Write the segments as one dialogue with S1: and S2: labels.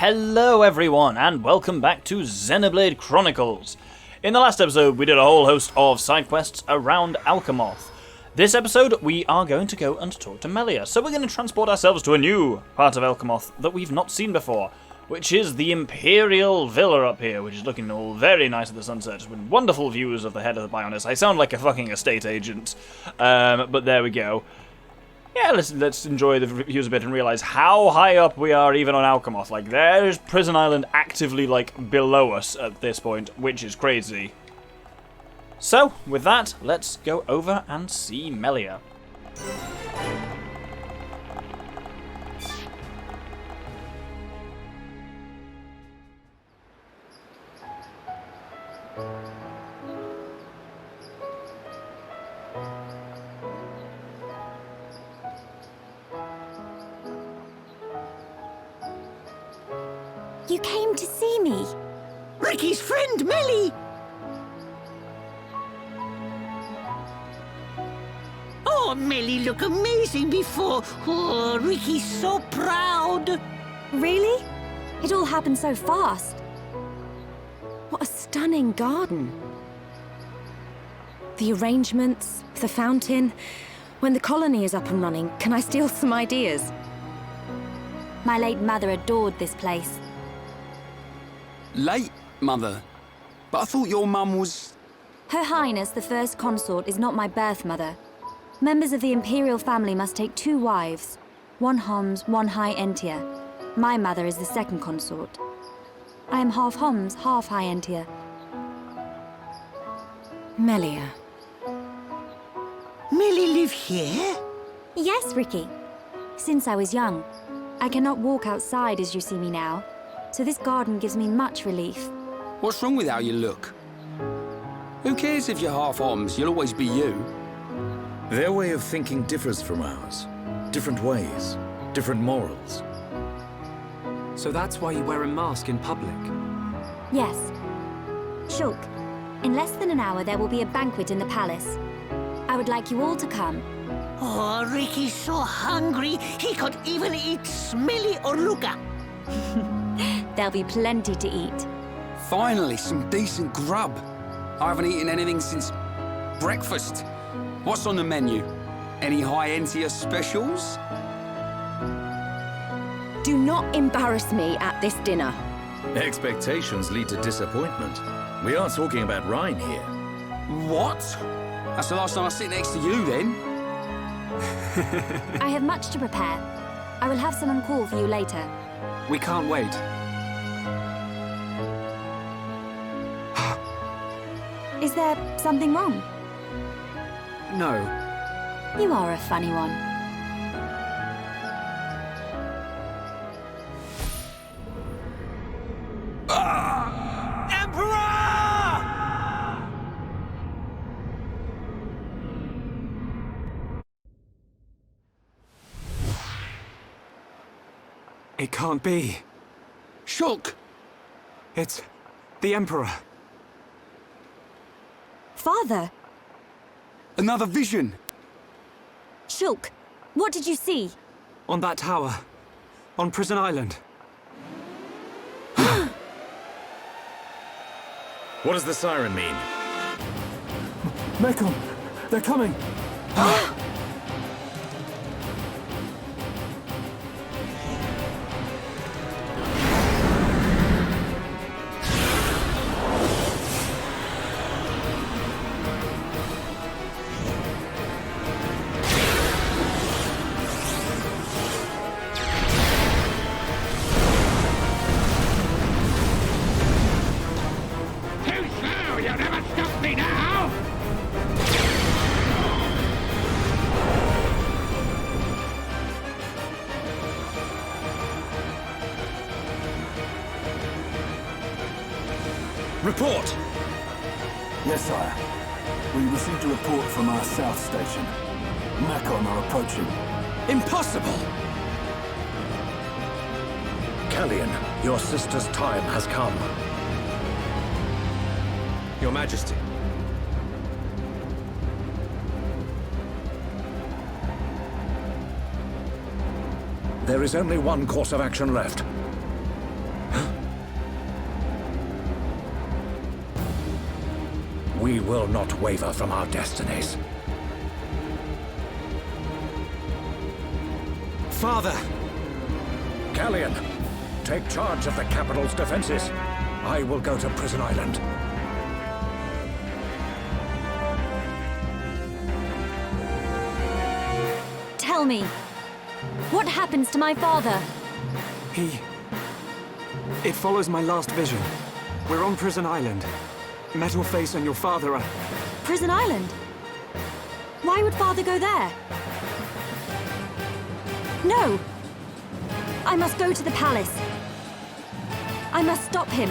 S1: Hello everyone, and welcome back to Xenoblade Chronicles. In the last episode, we did a whole host of side quests around Alcamoth. This episode, we are going to go and talk to Melia, so we're going to transport ourselves to a new part of Alcamoth that we've not seen before, which is the Imperial Villa up here, which is looking all very nice at the sunset, with wonderful views of the head of the Bionis. I sound like a fucking estate agent, but there we go. Yeah, let's enjoy the views a bit and realize how high up we are even on Alcamoth. Like, there's Prison Island actively, like, below us at this point, which is crazy. So, with that, let's go over and see Melia.
S2: You came to see me?
S3: Ricky's friend, Melly! Oh, Melly look amazing before. Oh, Ricky's so proud.
S2: Really? It all happened so fast. What a stunning garden. The arrangements, the fountain. When the colony is up and running, can I steal some ideas? My late mother adored this place.
S4: Late, Mother? But I thought your mum was...
S2: Her Highness, the First Consort, is not my birth mother. Members of the Imperial family must take 2 wives. One Homs, one High Entia. My mother is the second consort. I am half Homs, half High Entia. Melia.
S3: Melly live here?
S2: Yes, Ricky. Since I was young. I cannot walk outside as you see me now, so this garden gives me much relief.
S4: What's wrong with how you look? Who cares if you're half Homs? You'll always be you.
S5: Their way of thinking differs from ours. Different ways, different morals.
S6: So that's why you wear a mask in public?
S2: Yes. Shulk, in less than an hour there will be a banquet in the palace. I would like you all to come.
S3: Oh, Ricky's so hungry, he could even eat Smelly or Luca.
S2: There'll be plenty to eat.
S4: Finally, some decent grub. I haven't eaten anything since breakfast. What's on the menu? Any High Entia specials?
S2: Do not embarrass me at this dinner.
S5: Expectations lead to disappointment. We are talking about Rhine here.
S4: What? That's the last time I sit next to you, then.
S2: I have much to prepare. I will have someone call for you later.
S6: We can't wait.
S2: Is there something wrong?
S6: No.
S2: You are a funny one.
S6: It can't be.
S4: Shulk!
S6: It's the Emperor.
S2: Father!
S4: Another vision!
S2: Shulk, what did you see?
S6: On that tower. On Prison Island.
S5: What does the siren mean?
S6: Mekon! They're coming!
S5: Report!
S7: Yes, sire. We received a report from our south station. Mekon are approaching.
S4: Impossible!
S5: Callian, your sister's time has come.
S6: Your Majesty.
S5: There is only one course of action left. We will not waver from our destinies.
S6: Father!
S5: Galleon, take charge of the capital's defenses. I will go to Prison Island.
S2: Tell me, what happens to my father?
S6: It follows my last vision. We're on Prison Island. Metalface and your father are...
S2: Prison Island? Why would father go there? No! I must go to the palace. I must stop him.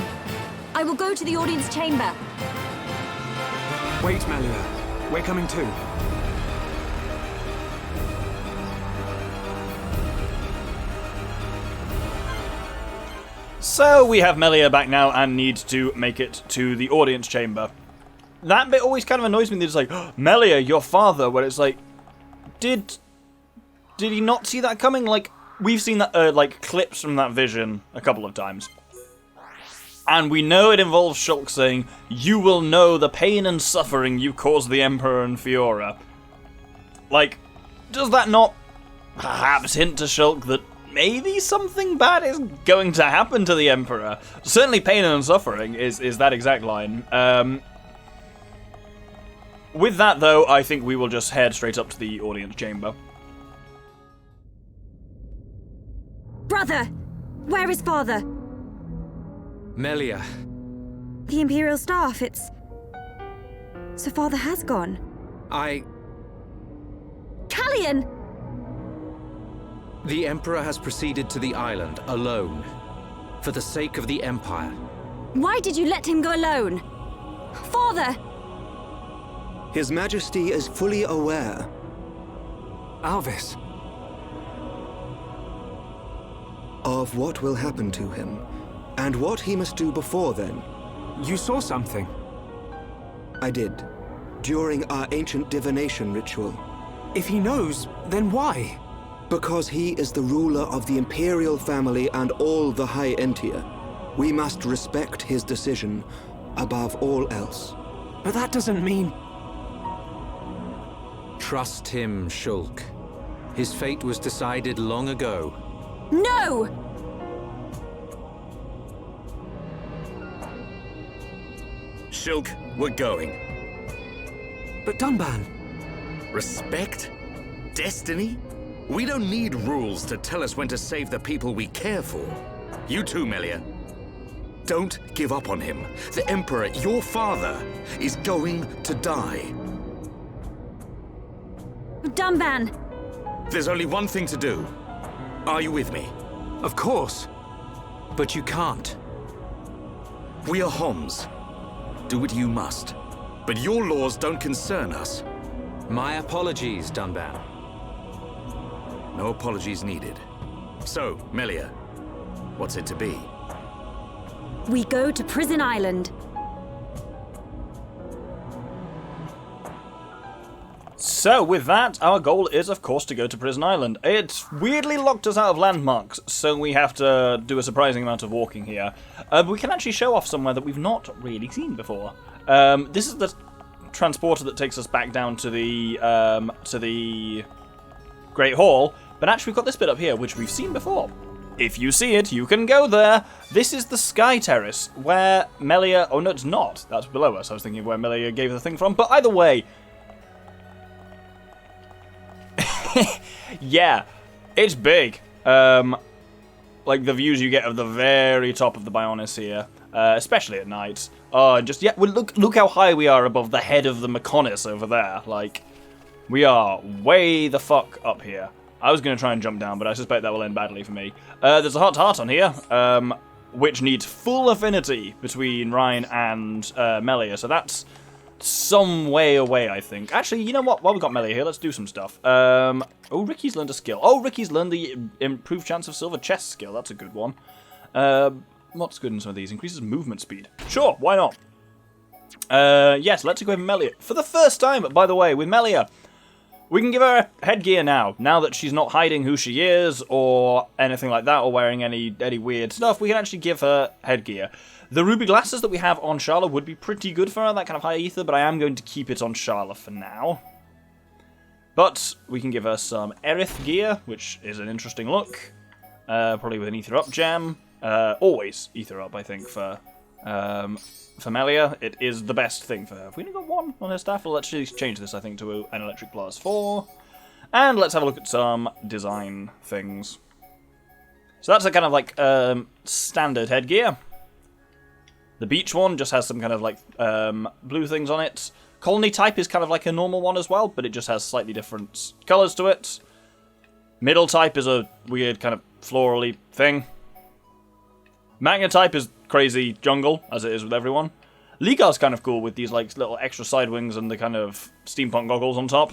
S2: I will go to the audience chamber.
S6: Wait, Melia. We're coming too.
S1: So we have Melia back now and need to make it to the audience chamber. That bit always kind of annoys me. They're just like, oh, Melia, your father, where it's like, did he not see that coming? Like, we've seen that, like, clips from that vision a couple of times. And we know it involves Shulk saying, you will know the pain and suffering you caused the Emperor and Fiora. Like, does that not perhaps hint to Shulk that maybe something bad is going to happen to the Emperor? Certainly pain and suffering is that exact line. With that, though, I think we will just head straight up to the audience chamber.
S2: Brother! Where is father?
S6: Melia.
S2: The Imperial staff, so father has gone. Callion!
S8: The Emperor has proceeded to the island, alone. For the sake of the Empire.
S2: Why did you let him go alone? Father!
S9: His Majesty is fully aware.
S6: Alvis.
S9: Of what will happen to him, and what he must do before then.
S6: You saw something.
S9: I did, during our ancient divination ritual.
S6: If he knows, then why?
S9: Because he is the ruler of the Imperial family and all the High Entia. We must respect his decision above all else.
S6: But that doesn't mean...
S8: Trust him, Shulk. His fate was decided long ago.
S2: No!
S5: Shulk, we're going.
S6: But Dunban...
S5: Respect? Destiny? We don't need rules to tell us when to save the people we care for. You too, Melia. Don't give up on him. The Emperor, your father, is going to die.
S2: Dunban!
S5: There's only one thing to do. Are you with me?
S6: Of course.
S8: But you can't.
S5: We are Homs. Do what you must. But your laws don't concern us.
S8: My apologies, Dunban.
S5: No apologies needed. So, Melia, what's it to be?
S2: We go to Prison Island.
S1: So, with that, our goal is, of course, to go to Prison Island. It's weirdly locked us out of landmarks, so we have to do a surprising amount of walking here. But we can actually show off somewhere that we've not really seen before. This is the transporter that takes us back down to the Great Hall, but actually we've got this bit up here, which we've seen before. If you see it, you can go there. This is the Sky Terrace, where Melia... Oh, no, it's not. That's below us. I was thinking of where Melia gave the thing from. But either way... yeah, it's big. Like the views you get of the very top of the Bionis here, especially at night. Oh, just, yeah, well, look how high we are above the head of the Mechonis over there. Like, we are way the fuck up here. I was going to try and jump down, but I suspect that will end badly for me. There's a heart-to-heart on here, which needs full affinity between Ryan and Melia, so that's some way away, I think. Actually, you know what? While we've got Melia here, let's do some stuff. Oh, Ricky's learned a skill. Oh, Ricky's learned the improved chance of silver chest skill. That's a good one. What's good in some of these? Increases movement speed. Sure, why not? Yes, let's equip Melia. For the first time, by the way, with Melia, We can give her headgear now that she's not hiding who she is or anything like that, or wearing any weird stuff. We can actually give her headgear. The ruby glasses that we have on Sharla would be pretty good for her, that kind of high ether, but I am going to keep it on Sharla for now. But we can give her some Aerith gear, which is an interesting look. Probably with an ether up gem. Always ether up, I think, for Melia. It is the best thing for her. Have we only got one on her staff? Well, let's just change this, I think, to an electric blast 4. And let's have a look at some design things. So that's a kind of like standard headgear. The beach one just has some kind of like blue things on it. Colony type is kind of like a normal one as well, but it just has slightly different colours to it. Middle type is a weird kind of florally thing. Magna type is crazy jungle, as it is with everyone. Ligar's kind of cool with these like little extra side wings and the kind of steampunk goggles on top.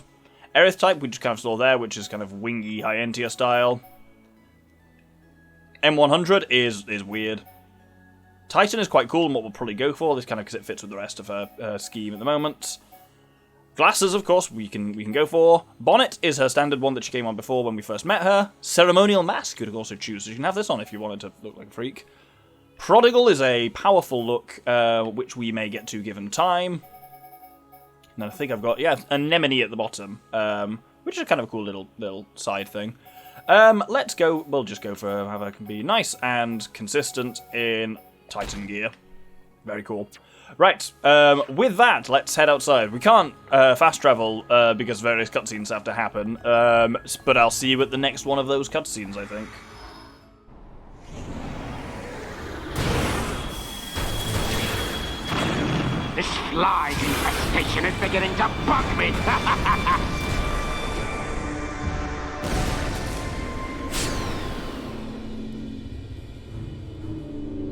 S1: Aerith type, we just kind of saw there, which is kind of wingy, high-entia style. M100 is weird. Titan is quite cool and what we'll probably go for, this kind of because it fits with the rest of her scheme at the moment. Glasses, of course, we can go for. Bonnet is her standard one that she came on before when we first met her. Ceremonial mask you could also choose, so you can have this on if you wanted to look like a freak. Prodigal is a powerful look, which we may get to given time. And I think I've got, Anemone at the bottom, which is kind of a cool little side thing. Let's go, we'll just go for how I can be nice and consistent in Titan gear. Very cool. Right, with that, let's head outside. We can't fast travel because various cutscenes have to happen, but I'll see you at the next one of those cutscenes, I think.
S10: This fly infestation is beginning to bug me!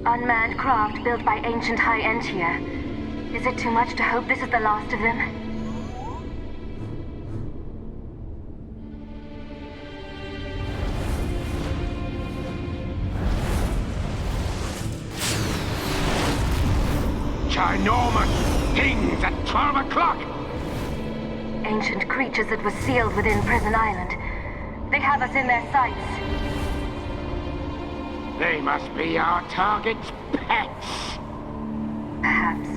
S11: Unmanned craft built by ancient High Entia. Is it too much to hope this is the last of them?
S10: Ginormous things at 12 o'clock!
S11: Ancient creatures that were sealed within Prison Island. They have us in their sights.
S10: They must be our target's pets.
S11: Perhaps.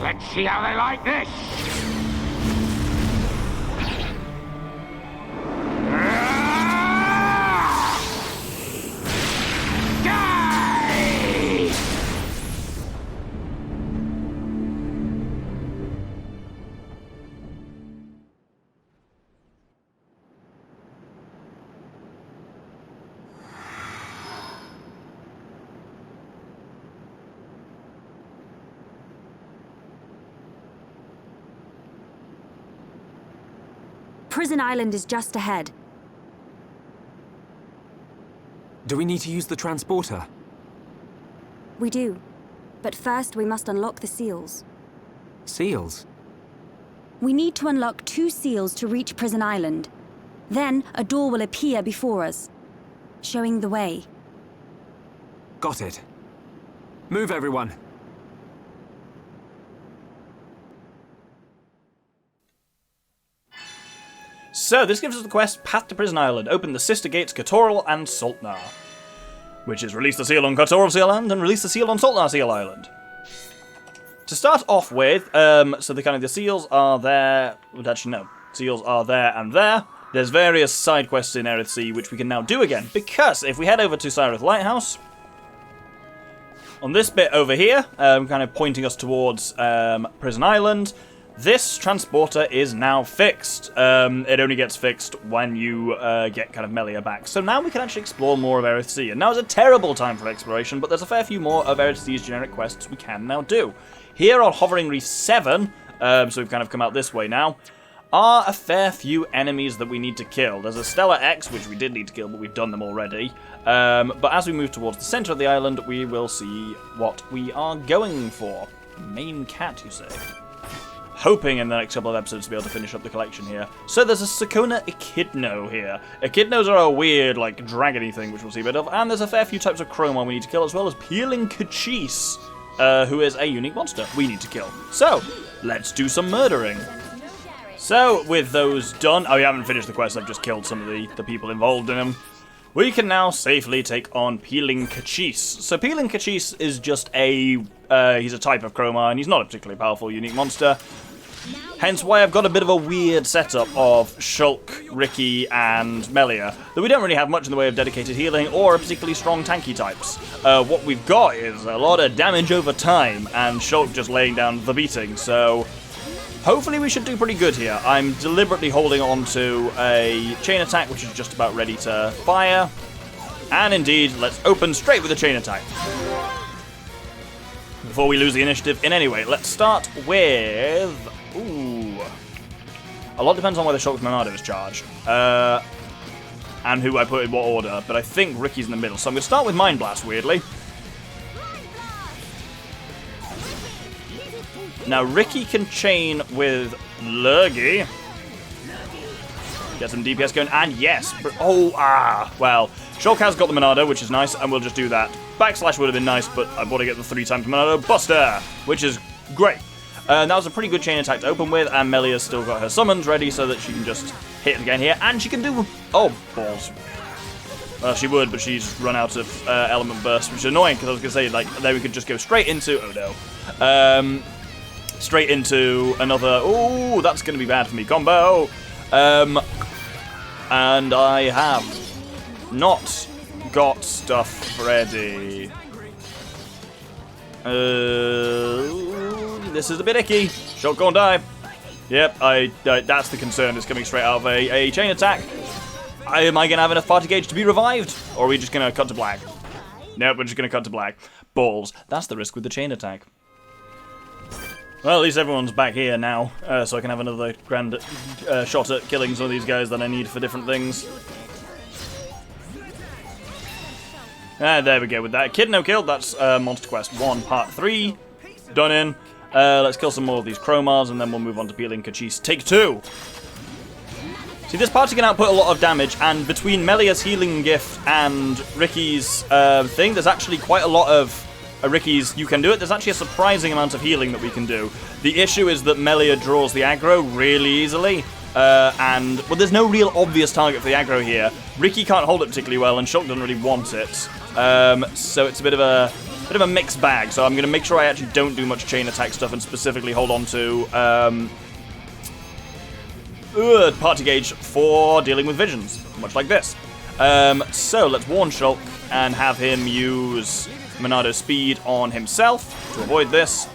S10: Let's see how they like this. Die!
S2: Prison Island is just ahead.
S6: Do we need to use the transporter?
S2: We do. But first we must unlock the seals.
S6: Seals?
S2: We need to unlock 2 seals to reach Prison Island. Then a door will appear before us, showing the way.
S6: Got it. Move, everyone.
S1: So, this gives us the quest, Path to Prison Island. Open the sister gates Katoral and Saltnar. Which is release the seal on Katoral Seal Island and release the seal on Saltnar Seal Island. To start off with, so the seals are there. Well, actually, no. Seals are there and there. There's various side quests in Aerith Sea which we can now do again. Because if we head over to Cyrith Lighthouse, on this bit over here, kind of pointing us towards Prison Island, this transporter is now fixed. It only gets fixed when you get kind of Melia back. So now we can actually explore more of Aerith Sea. And now is a terrible time for exploration, but there's a fair few more of Aerith Sea's generic quests we can now do. Here on Hovering Reef 7, so we've kind of come out this way now, are a fair few enemies that we need to kill. There's a Stellar X, which we did need to kill, but we've done them already. But as we move towards the centre of the island, we will see what we are going for. Main cat, you say? Hoping in the next couple of episodes to be able to finish up the collection here. So there's a Sakona Echidno here. Echidnos are a weird, like, dragony thing, which we'll see a bit of. And there's a fair few types of Chroma we need to kill, as well as Peeling Kachis, who is a unique monster we need to kill. So, let's do some murdering. So, with those done... Oh, we haven't finished the quest. I've just killed some of the people involved in them. We can now safely take on Peeling Kachis. So, Peeling Kachis is just a... he's a type of Chromar, and he's not a particularly powerful, unique monster. Hence why I've got a bit of a weird setup of Shulk, Ricky, and Melia. Though we don't really have much in the way of dedicated healing or particularly strong tanky types. What we've got is a lot of damage over time, and Shulk just laying down the beating, so... Hopefully we should do pretty good here. I'm deliberately holding on to a chain attack, which is just about ready to fire. And indeed, let's open straight with a chain attack. Before we lose the initiative in any way, let's start with... Ooh. A lot depends on whether Shulk's Monado is charged. And who I put in what order. But I think Ricky's in the middle. So I'm going to start with Mind Blast, weirdly. Now, Ricky can chain with Lurgy. Get some DPS going, and yes! Well, Shulk has got the Monado, which is nice, and we'll just do that. Backslash would have been nice, but I want to get the 3 times Monado Buster, which is great. That was a pretty good chain attack to open with, and Melia's still got her summons ready so that she can just hit again here, and she can do... Oh, balls. Well, she would, but she's run out of Element Burst, which is annoying, because I was going to say, like, then we could just go straight into... Oh, no. Straight into another... Ooh, that's going to be bad for me. Combo! And I have not got stuff ready. This is a bit icky. Shulk gonna die. Yep, that's the concern. It's coming straight out of a chain attack. Am I going to have enough party gauge to be revived? Or are we just going to cut to black? Nope, we're just going to cut to black. Balls. That's the risk with the chain attack. Well, at least everyone's back here now, so I can have another grand shot at killing some of these guys that I need for different things. There we go with that. Kid No Kill, that's Monster Quest 1, Part 3. Done in. Let's kill some more of these Chromars, and then we'll move on to Peeling Kachis. Take 2! See, this party can output a lot of damage, and between Melia's healing gift and Ricky's thing, there's actually quite a lot of Ricky's you can do it. There's actually a surprising amount of healing that we can do. The issue is that Melia draws the aggro really easily, and well, there's no real obvious target for the aggro here. Ricky can't hold it particularly well, and Shulk doesn't really want it, so it's a bit of a mixed bag. So I'm going to make sure I actually don't do much chain attack stuff and specifically hold on to party gauge for dealing with visions, much like this. So let's warn Shulk and have him use Monado Speed on himself to avoid this.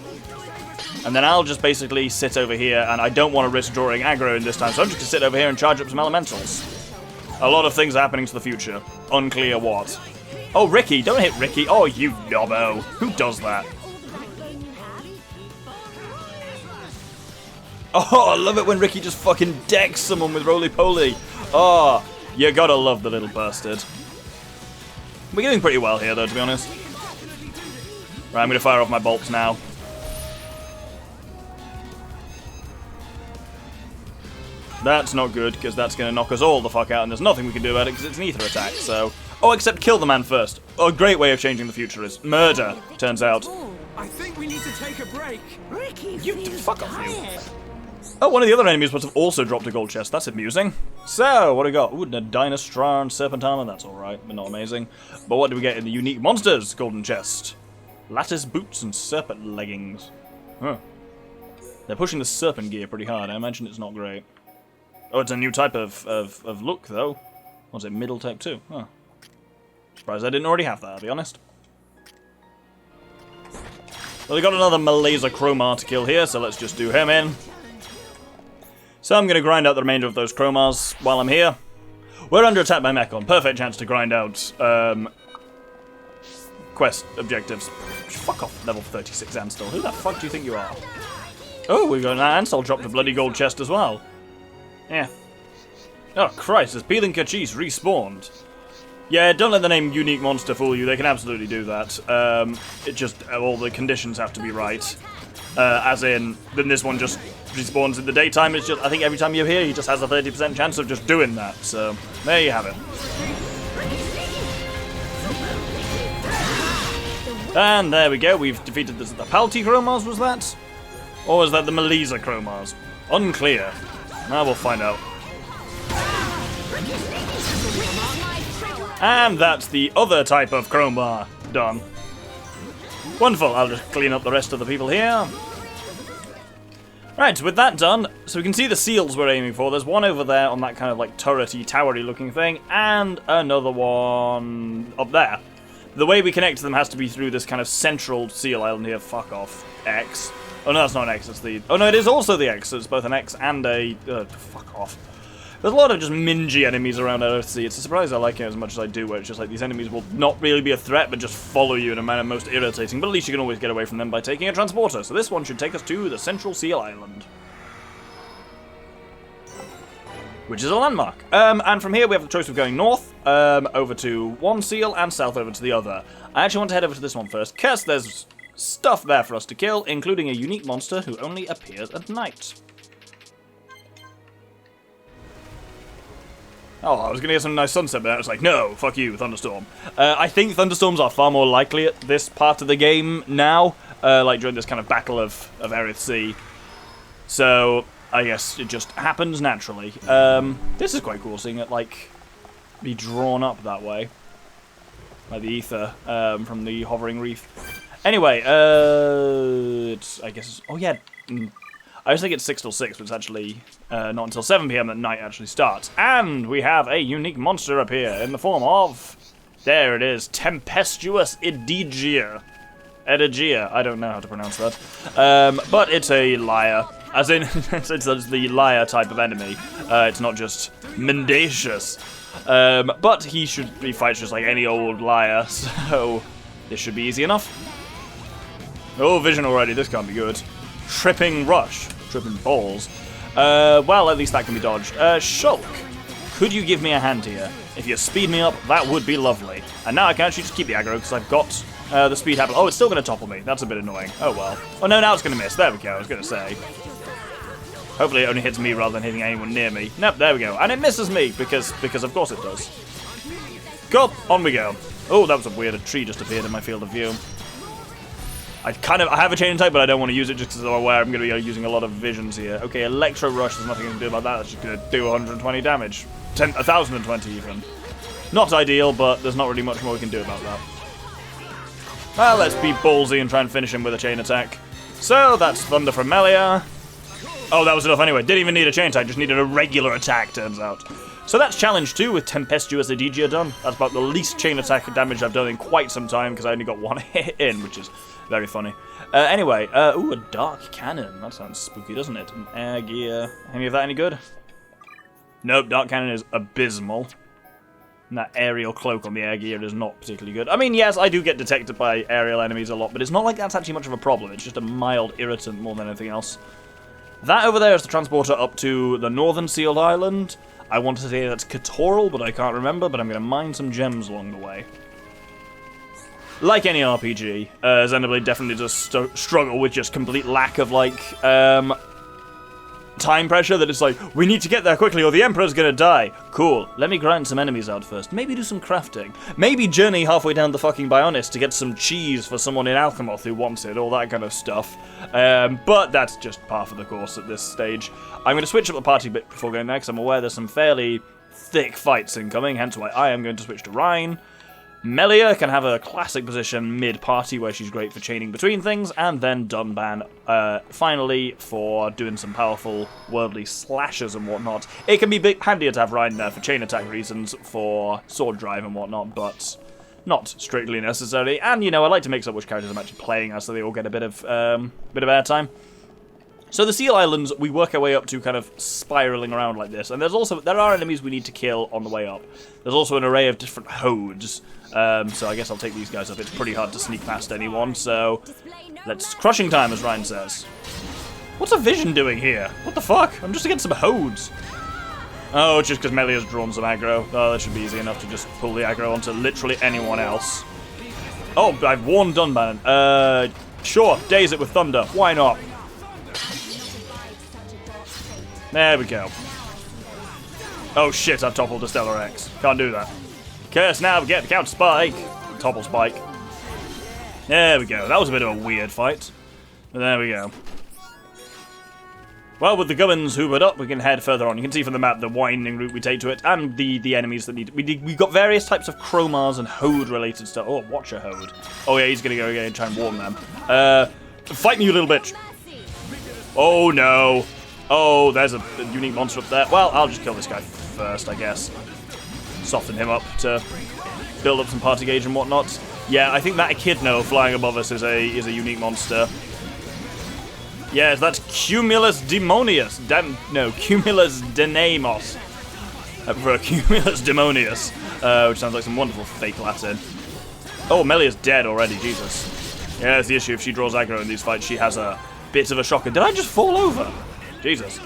S1: And then I'll just basically sit over here, and I don't want to risk drawing aggro in this time, so I'm just going to sit over here and charge up some elementals. A lot of things are happening to the future. Unclear what. Oh, Ricky! Don't hit Ricky! Oh, you knobbo! Who does that? Oh, I love it when Ricky just fucking decks someone with roly-poly. Oh, you gotta love the little bastard. We're doing pretty well here, though, to be honest. Right, I'm going to fire off my bolts now. That's not good, because that's going to knock us all the fuck out, and there's nothing we can do about it, because it's an ether attack, so... Oh, except kill the man first. A great way of changing the future is murder, turns out.
S6: I think we need to take a break.
S3: Ricky,
S1: You fuck off, you. Oh, one of the other enemies must have also dropped a gold chest. That's amusing. So, what do we got? Ooh, Dynastrar and Serpent Armor. That's alright, but not amazing. But what do we get in the Unique Monsters golden chest? Lattice boots and serpent leggings. Huh. They're pushing the serpent gear pretty hard. I imagine it's not great. Oh, it's a new type of look, though. What's it, middle type 2? Huh. Surprised I didn't already have that, I'll be honest. Well, we got another Malaysia Chromar to kill here, so let's just do him in. So I'm going to grind out the remainder of those Chromars while I'm here. We're under attack by Mechon. Perfect chance to grind out quest objectives. Fuck off, level 36 Ansel. Who the fuck do you think you are? Oh, we've got an Ansel dropped a bloody gold chest as well. Yeah. Oh, Christ, has Peeling Kachis respawned? Yeah, don't let the name Unique Monster fool you. They can absolutely do that. It just, all the conditions have to be right. As in, then this one just respawns in the daytime. It's just, I think every time you're here, he just has a 30% chance of just doing that. So, there you have it. And there we go. We've defeated the Palti Chromars, was that? Or was that the Melisa Chromars? Unclear. Now we'll find out. And that's the other type of crowbar done. Wonderful, I'll just clean up the rest of the people here. Right, with that done, so we can see the seals we're aiming for. There's one over there on that kind of like turrety, towery looking thing, and another one up there. The way we connect to them has to be through this kind of central seal island here. Fuck off. X. Oh no, that's not an X, it's the... Oh no, it is also the X, so it's both an X and a... fuck off. There's a lot of just mingy enemies around Earthsea. It's a surprise I like it as much as I do, where it's just like these enemies will not really be a threat, but just follow you in a manner most irritating. But at least you can always get away from them by taking a transporter. So this one should take us to the Central Seal Island, which is a landmark. And from here we have the choice of going north, over to one seal, and south over to the other. I actually want to head over to this one first, because there's stuff there for us to kill, including a unique monster who only appears at night. Oh, I was going to get some nice sunset, but I was like, no, fuck you, Thunderstorm. I think thunderstorms are far more likely at this part of the game now, like during this kind of battle of Earthsea. So, I guess it just happens naturally. This is quite cool, seeing it, like, be drawn up that way. Like the ether from the hovering reef. Anyway, it's, I guess, oh yeah, I was thinking it's 6 till 6, but it's actually not until 7 PM that night actually starts. And we have a unique monster appear in the form of, there it is, Tempestuous Edigia. I don't know how to pronounce that. But it's a liar. As in, it's the liar type of enemy. It's not just mendacious. But he fights just like any old liar, so this should be easy enough. Oh, vision already, this can't be good. Tripping Rush. Tripping balls. Well, at least that can be dodged. Shulk, could you give me a hand here? If you speed me up, that would be lovely. And now I can actually just keep the aggro, because I've got the speed habit. Oh, it's still going to topple me. That's a bit annoying. Oh, well. Oh, no, now it's going to miss. There we go, I was going to say. Hopefully it only hits me rather than hitting anyone near me. Nope, there we go. And it misses me, because of course it does. Cool, on we go. Oh, that was a weird tree just appeared in my field of view. I have a chain type, but I don't want to use it just because I'm aware I'm going to be using a lot of visions here. Okay, Electro Rush, there's nothing to do about that. That's just going to do 120 damage. 1,020 even. Not ideal, but there's not really much more we can do about that. Well, let's be ballsy and try and finish him with a chain attack. So, that's Thunder from Melia. Oh, that was enough anyway. Didn't even need a chain type, just needed a regular attack, turns out. So that's challenge 2 with Tempestuous Edigia done. That's about the least chain attack damage I've done in quite some time, because I only got one hit in, which is very funny. Anyway, ooh, a Dark Cannon. That sounds spooky, doesn't it? An air gear. Any of that any good? Nope, Dark Cannon is abysmal. And that aerial cloak on the air gear is not particularly good. I mean, yes, I do get detected by aerial enemies a lot, but it's not like that's actually much of a problem. It's just a mild irritant more than anything else. That over there is the transporter up to the northern sealed island. I want to say that's Katoral, but I can't remember, but I'm going to mine some gems along the way. Like any RPG, Xenoblade definitely does struggle with just complete lack of, like, time pressure, that it's like, we need to get there quickly or the Emperor's gonna die. Cool, let me grind some enemies out first. Maybe do some crafting. Maybe journey halfway down the fucking Bionis to get some cheese for someone in Alchemoth who wants it, all that kind of stuff. But that's just par for the course at this stage. I'm going to switch up the party bit before going there, because I'm aware there's some fairly thick fights incoming, hence why I am going to switch to Reyn. Melia can have a classic position mid-party where she's great for chaining between things, and then Dunban, finally, for doing some powerful worldly slashes and whatnot. It can be handier to have Reyn there for chain attack reasons, for sword drive and whatnot, but not strictly necessary. And, you know, I like to mix up which characters I'm actually playing as so they all get a bit of airtime. So the Seal Islands, we work our way up to kind of spiraling around like this, and there are enemies we need to kill on the way up. There's also an array of different hodes, so I guess I'll take these guys up. It's pretty hard to sneak past anyone, so let's crushing time, as Reyn says. What's a vision doing here? What the fuck? I'm just against some hodes. Oh, it's just because Melia's drawn some aggro. Oh, that should be easy enough to just pull the aggro onto literally anyone else. Oh, I've warned Dunban. Sure, daze it with thunder. Why not? There we go. Oh shit, I've toppled a Stellar X. Can't do that. Curse now, get the Count Spike. Topple Spike. There we go. That was a bit of a weird fight. But there we go. Well, with the gubbins hoovered up, we can head further on. You can see from the map the winding route we take to it, and the enemies that need... We got various types of Chromars and Hode-related stuff. Oh, Watcher Hode. Oh yeah, he's gonna go again and try and warn them. Fight me, you little bitch. Oh no. Oh, there's a unique monster up there. Well, I'll just kill this guy first, I guess. Soften him up to build up some party gauge and whatnot. Yeah, I think that Echidna flying above us is a unique monster. Yes, that's Cumulus Demonius. Cumulus Denamos. I prefer Cumulus Demonius, which sounds like some wonderful fake Latin. Oh, Melia's dead already, Jesus. Yeah, that's the issue. If she draws aggro in these fights, she has a bit of a shocker. Did I just fall over? Jesus.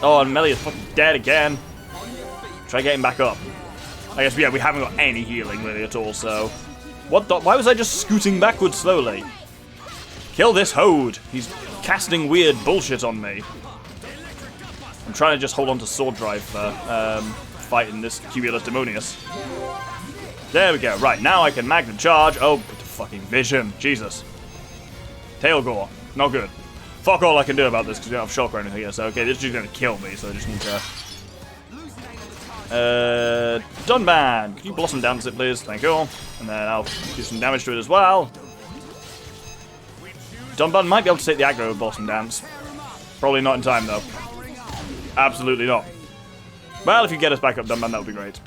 S1: Oh, and Melia's fucking dead again. Try getting back up. I guess, yeah, we haven't got any healing really at all, so... What the... Why was I just scooting backwards slowly? Kill this Hode! He's casting weird bullshit on me. I'm trying to just hold on to Sword Drive for fighting this Cumulus Demonius. There we go. Right, now I can Magnum Charge. Oh, fucking vision. Jesus. Tail Gore. Not good. Fuck all I can do about this because we don't have shock or anything here. So, okay, this is just going to kill me, so I just need to... Dunban! Can you Blossom Dance it, please? Thank you. And then I'll do some damage to it as well. Dunban might be able to take the aggro with Blossom Dance. Probably not in time, though. Absolutely not. Well, if you get us back up, Dunban, that would be great.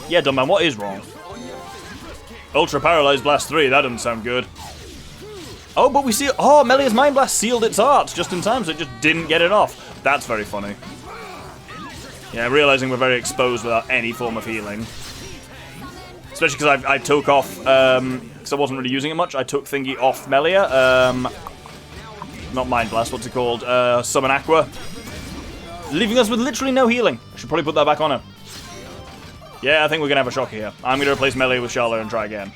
S1: Yeah, Dunban, what is wrong? Ultra Paralyzed Blast 3, that doesn't sound good. Oh, but we see... Oh, Melia's Mind Blast sealed its art just in time, so it just didn't get it off. That's very funny. Yeah, realizing we're very exposed without any form of healing. Especially because I took off... because I wasn't really using it much. I took Thingy off Melia. Not Mind Blast, what's it called? Summon Aqua. Leaving us with literally no healing. I should probably put that back on her. Yeah, I think we're going to have a shock here. I'm going to replace Melia with Charlotte and try again.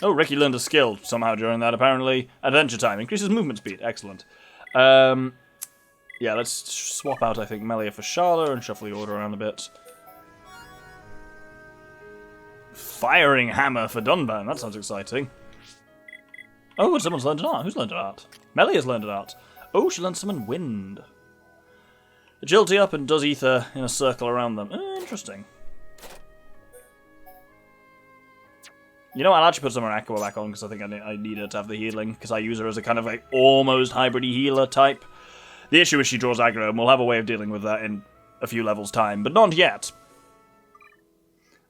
S1: Oh, Ricky learned a skill somehow during that, apparently. Adventure time. Increases movement speed. Excellent. Yeah, let's swap out, I think, Melia for Charlotte and shuffle the order around a bit. Firing Hammer for Dunban. That sounds exciting. Oh, someone's learned an art. Who's learned an art? Melia's learned an art. Oh, she learned summon Wind. Agility up and does ether in a circle around them. Interesting. You know, I'll actually put Summon Aqua back on because I think I need her to have the healing because I use her as a kind of like almost hybrid-y healer type. The issue is she draws aggro and we'll have a way of dealing with that in a few levels' time, but not yet.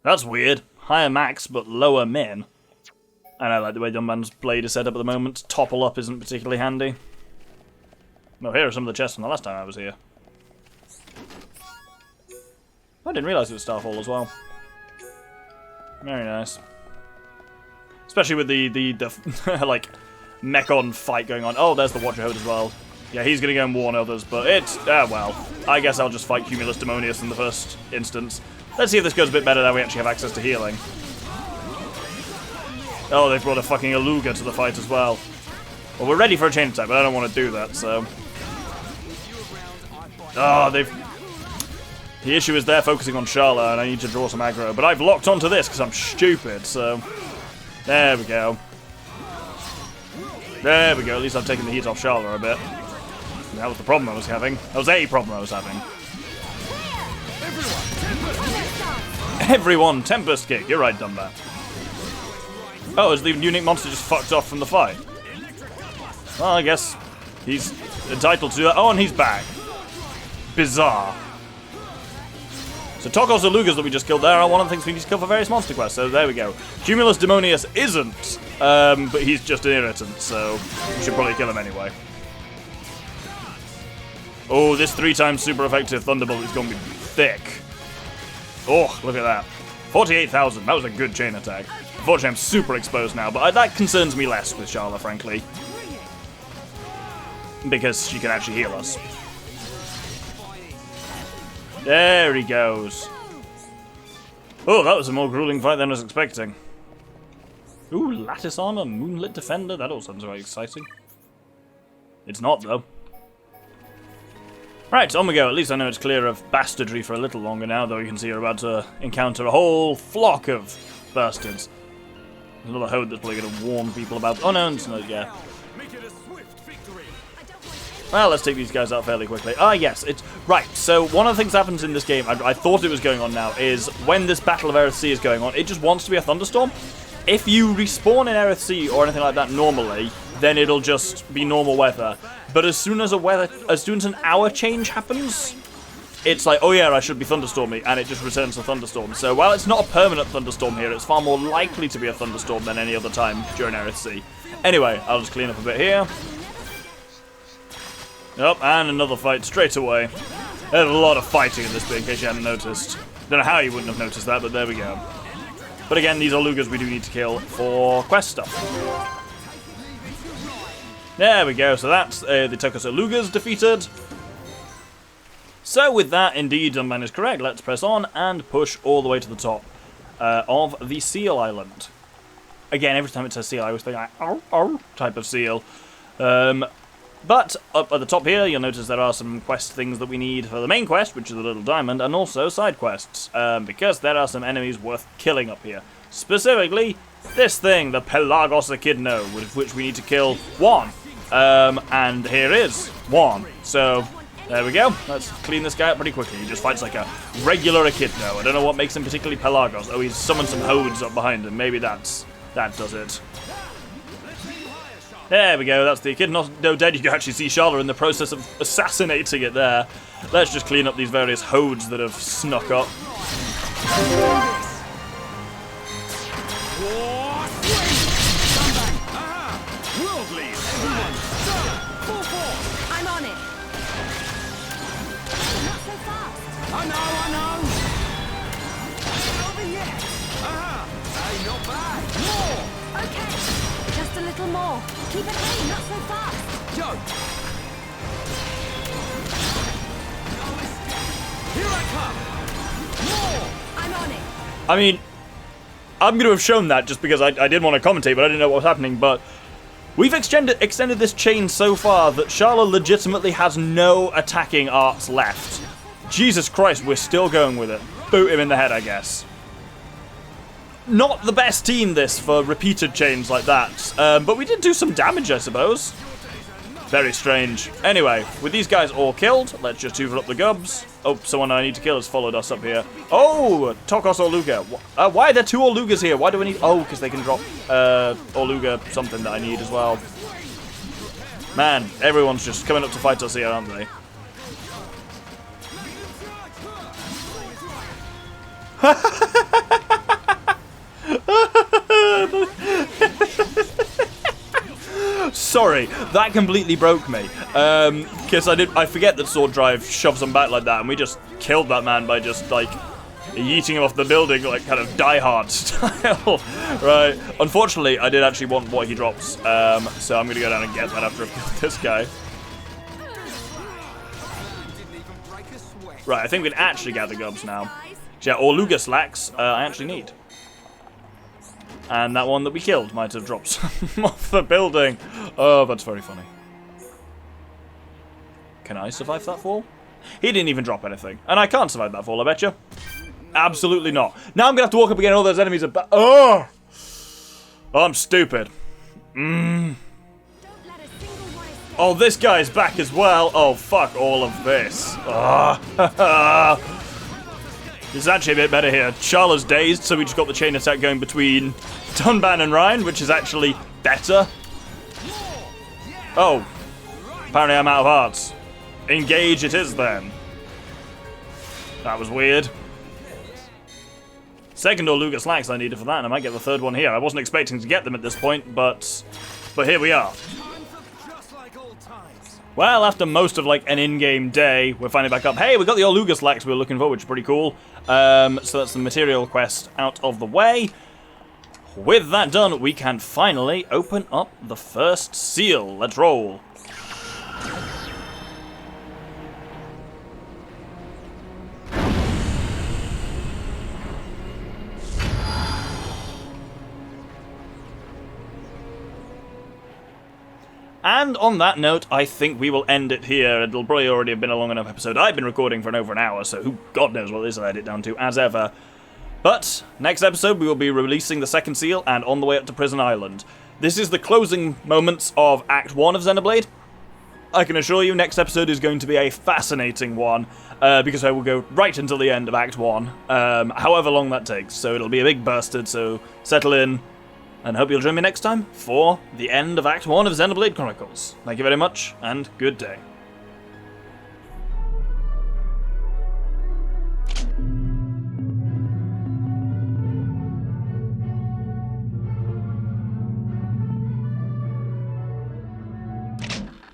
S1: That's weird. Higher max, but lower min. And I like the way Dunban's blade is set up at the moment. Topple up isn't particularly handy. No, here are some of the chests from the last time I was here. I didn't realise it was Starfall as well. Very nice. Especially with the like, Mechon fight going on. Oh, there's the Watcher Hode as well. Yeah, he's going to go and warn others, but it's... well, I guess I'll just fight Cumulus Demonius in the first instance. Let's see if this goes a bit better now we actually have access to healing. Oh, they've brought a fucking Aluga to the fight as well. Well, we're ready for a chain attack, but I don't want to do that, so... Oh, they've... The issue is they're focusing on Sharla, and I need to draw some aggro, but I've locked onto this because I'm stupid, so... There we go. There we go, at least I've taken the heat off Sharla a bit. That was the problem I was having. That was a problem I was having. Everyone, Tempest Kick. You're right, Dunban. Oh, is the unique monster just fucked off from the fight? Well, I guess he's entitled to do that. Oh, and he's back. Bizarre. So Tokos Alugas that we just killed there are one of the things we need to kill for various monster quests. So there we go. Cumulus Demonius isn't, but he's just an irritant, so we should probably kill him anyway. Oh, this 3x super effective Thunderbolt is going to be thick. Oh, look at that. 48,000. That was a good chain attack. Unfortunately, I'm super exposed now, but that concerns me less with Sharla, frankly. Because she can actually heal us. There he goes. Oh, that was a more grueling fight than I was expecting. Ooh, Lattice Armor, Moonlit Defender. That all sounds very exciting. It's not, though. Right, on we go. At least I know it's clear of bastardry for a little longer now, though you can see you're about to encounter a whole flock of bastards. There's another Hode that's probably going to warn people about... Oh, no, it's not, yeah.
S7: Make it a swift victory.
S1: Well, let's take these guys out fairly quickly. Ah, yes, it's... Right, so one of the things that happens in this game, I thought it was going on now, is when this Battle of Aerith Sea is going on, it just wants to be a thunderstorm. If you respawn in Aerith Sea or anything like that normally, then it'll just be normal weather. But as soon as an hour change happens, it's like, oh yeah, I should be thunderstormy, and it just returns to thunderstorm. So while it's not a permanent thunderstorm here, it's far more likely to be a thunderstorm than any other time during Aerith Sea. Anyway, I'll just clean up a bit here. Yep, and another fight straight away. There's a lot of fighting in this bit, in case you hadn't noticed. Don't know how you wouldn't have noticed that, but there we go. But again, these are Lugas we do need to kill for quest stuff. There we go, so that's the Tokusou Lugas defeated. So with that, indeed, Dunban is correct. Let's press on and push all the way to the top of the Seal Island. Again, every time it says seal, I always think like, ow, ow, type of seal. But up at the top here, you'll notice there are some quest things that we need for the main quest, which is the Little Diamond, and also side quests, because there are some enemies worth killing up here. Specifically, this thing, the Pelagos Echidna, with which we need to kill one. And here is one. So, there we go. Let's clean this guy up pretty quickly. He just fights like a regular Echidna. I don't know what makes him particularly Pelagos. Oh, he's summoned some Hodes up behind him. Maybe that does it. There we go, that's the Echidna no dead. You can actually see Sharla in the process of assassinating it there. Let's just clean up these various Hodes that have snuck up.
S12: I'm on it. Not so fast.
S4: I know. Over yet. Hey, not bad. More.
S12: Okay. Just a little more. Keep it in, not so fast.
S4: Joe. Here I come. More.
S12: I'm on it.
S1: I mean, I'm going to have shown that just because I did want to commentate, but I didn't know what was happening. But we've extended this chain so far that Sharla legitimately has no attacking arts left. Jesus Christ, we're still going with it. Boot him in the head, I guess. Not the best team, this, for repeated chains like that. But we did do some damage, I suppose. Very strange. Anyway, with these guys all killed, let's just hoover up the gubs. Oh, someone I need to kill has followed us up here. Oh, Tokos Oluga. Why are there two Olugas here? Why do we need... Oh, because they can drop Oluga something that I need as well. Man, everyone's just coming up to fight us here, aren't they? Sorry, that completely broke me. Because I forget that Sword Drive shoves them back like that, and we just killed that man by just like yeeting him off the building, like kind of Die Hard style. Right. Unfortunately, I did actually want what he drops, so I'm gonna go down and get that after I've killed this guy. Right, I think we can actually gather gubs now. Yeah, or Luga Slacks, I actually need. And that one that we killed might have dropped some off the building. Oh, that's very funny. Can I survive that fall? He didn't even drop anything. And I can't survive that fall, I bet you. Absolutely not. Now I'm going to have to walk up again and all those enemies are back. Oh! I'm stupid. Oh, this guy's back as well. Oh, fuck all of this. It's actually a bit better here. Sharla's dazed, so we just got the chain attack going between Dunban and Ryan, which is actually better. Oh. Apparently I'm out of hearts. Engage it is then. That was weird. Second Oluga Slacks I needed for that, and I might get the third one here. I wasn't expecting to get them at this point, but here we are. Well, after most of like an in-game day, we're finally back up. Hey, we got the Oluga Slacks we were looking for, which is pretty cool. So that's the material quest out of the way. With that done, we can finally open up the first seal. Let's roll. And on that note, I think we will end it here. It'll probably already have been a long enough episode. I've been recording for over an hour, so who God knows what this will edit down to, as ever. But, next episode we will be releasing the second seal and on the way up to Prison Island. this is the closing moments of Act 1 of Xenoblade. I can assure you next episode is going to be a fascinating one, because I will go right until the end of Act 1, however long that takes. So it'll be a big bastard, so settle in, and hope you'll join me next time for the end of Act 1 of Xenoblade Chronicles. Thank you very much, and good day.